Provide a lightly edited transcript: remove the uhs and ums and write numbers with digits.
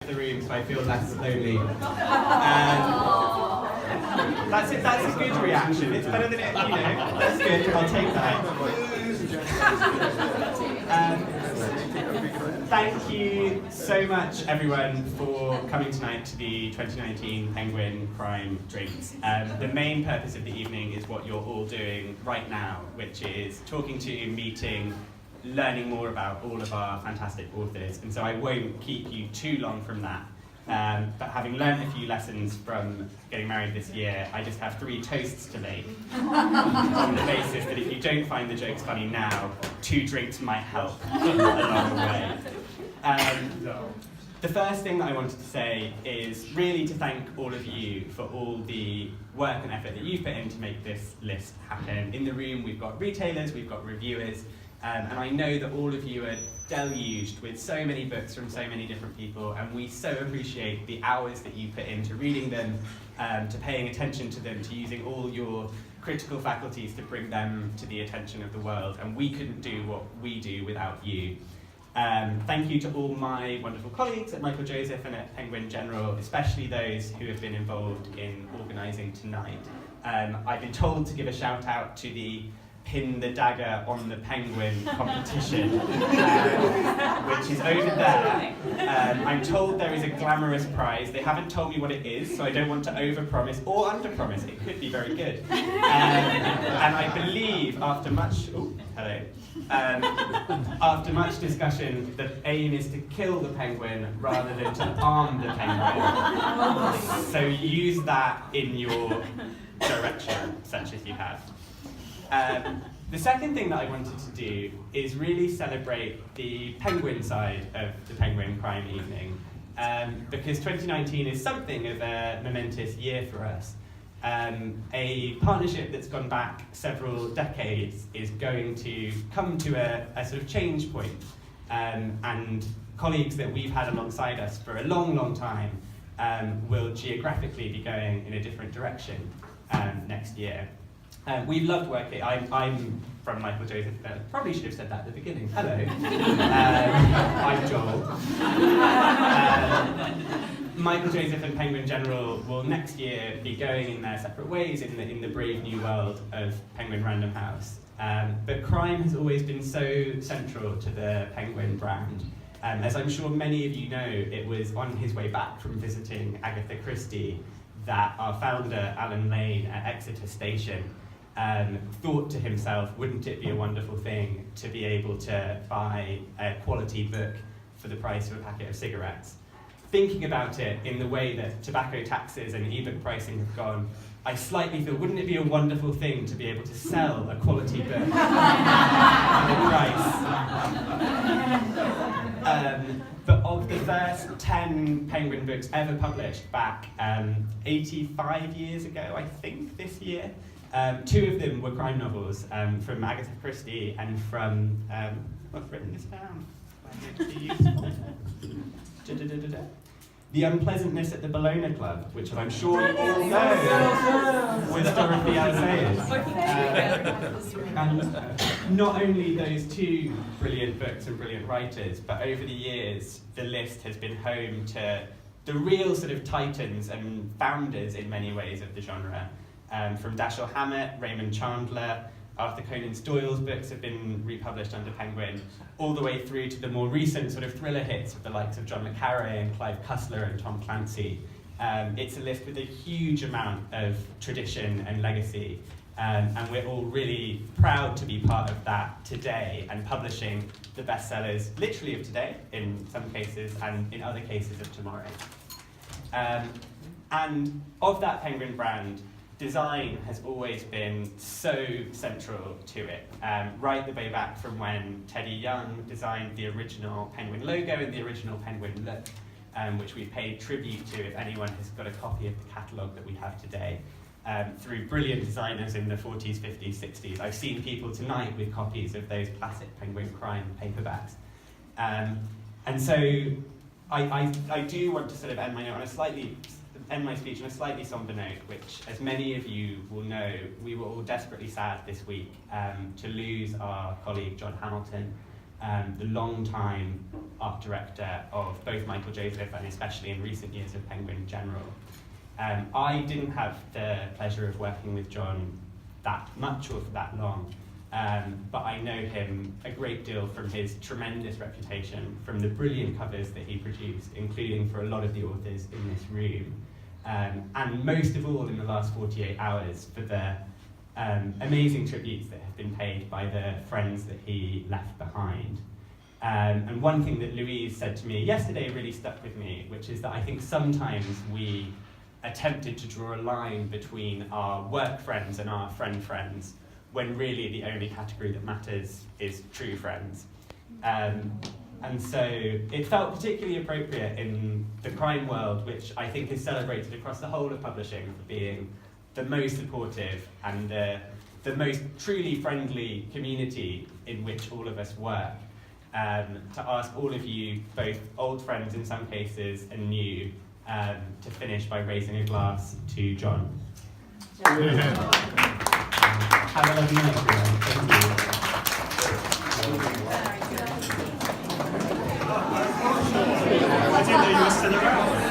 The room, so I feel less lonely. That's a good reaction. It's better than it, that's good. I'll take that. Thank you so much, everyone, for coming tonight to the 2019 Penguin Crime Drinks. The main purpose of the evening is what you're all doing right now, which is talking to, meeting, learning more about all of our fantastic authors, and so I won't keep you too long from that. But having learned a few lessons from getting married this year, I just have 3 toasts to make on the basis that if you don't find the jokes funny now, 2 drinks might help along the way. The first thing that I wanted to say is really to thank all of you for all the work and effort that you've put in to make this list happen. In the room we've got retailers, we've got reviewers, and I know that all of you are deluged with so many books from so many different people, and we so appreciate the hours that you put into reading them, to paying attention to them, to using all your critical faculties to bring them to the attention of the world, and we couldn't do what we do without you. Thank you to all my wonderful colleagues at Michael Joseph and at Penguin General, especially those who have been involved in organising tonight. I've been told to give a shout out to the Pin the Dagger on the Penguin competition, which is over there. I'm told there is a glamorous prize. They haven't told me what it is, so I don't want to overpromise or underpromise. It could be very good. And I believe after much, after much discussion, the aim is to kill the penguin rather than to arm the penguin. So use that in your direction, such as you have. The second thing that I wanted to do is really celebrate the penguin side of the Penguin Crime Evening, because 2019 is something of a momentous year for us. A partnership that's gone back several decades is going to come to a sort of change point, and colleagues that we've had alongside us for a long, long time will geographically be going in a different direction next year. We've loved working. I'm from Michael Joseph. Probably should have said that at the beginning. Hello. I'm Joel. Michael Joseph and Penguin General will next year be going in their separate ways in the brave new world of Penguin Random House. But crime has always been so central to the Penguin brand. As I'm sure many of you know, it was on his way back from visiting Agatha Christie that our founder, Alan Lane at Exeter Station, thought to himself, wouldn't it be a wonderful thing to be able to buy a quality book for the price of a packet of cigarettes? Thinking about it in the way that tobacco taxes and ebook pricing have gone, I slightly feel, wouldn't it be a wonderful thing to be able to sell a quality book at a price? But of the first 10 Penguin books ever published back 85 years ago, I think, this year, 2 of them were crime novels from Agatha Christie and from, I've written this down, The Unpleasantness at the Bologna Club, which I'm sure you all know was Dorothy Alsayers. And not only those 2 brilliant books and brilliant writers, but over the years, the list has been home to the real sort of titans and founders in many ways of the genre. From Dashiell Hammett, Raymond Chandler, Arthur Conan Doyle's books have been republished under Penguin, all the way through to the more recent sort of thriller hits of the likes of John le Carré and Clive Cussler and Tom Clancy. It's a list with a huge amount of tradition and legacy, and we're all really proud to be part of that today and publishing the bestsellers literally of today in some cases and in other cases of tomorrow. And of that Penguin brand, design has always been so central to it, right the way back from when Teddy Young designed the original Penguin logo and the original Penguin look, which we paid tribute to if anyone has got a copy of the catalogue that we have today, through brilliant designers in the 40s, 50s, 60s. I've seen people tonight with copies of those classic Penguin Crime paperbacks. And so I do want to sort of end my speech on a slightly somber note, which, as many of you will know, we were all desperately sad this week to lose our colleague John Hamilton, the long-time art director of both Michael Joseph and especially in recent years of Penguin in general. I didn't have the pleasure of working with John that much or for that long, but I know him a great deal from his tremendous reputation, from the brilliant covers that he produced, including for a lot of the authors in this room, and most of all in the last 48 hours for the amazing tributes that have been paid by the friends that he left behind. And one thing that Louise said to me yesterday really stuck with me, which is that I think sometimes we attempted to draw a line between our work friends and our friends, when really the only category that matters is true friends. And so it felt particularly appropriate in the crime world, which I think is celebrated across the whole of publishing for being the most supportive and the most truly friendly community in which all of us work, to ask all of you, both old friends in some cases and new, to finish by raising a glass to John. Have a lovely night, everyone. Thank you. I didn't know you were still around.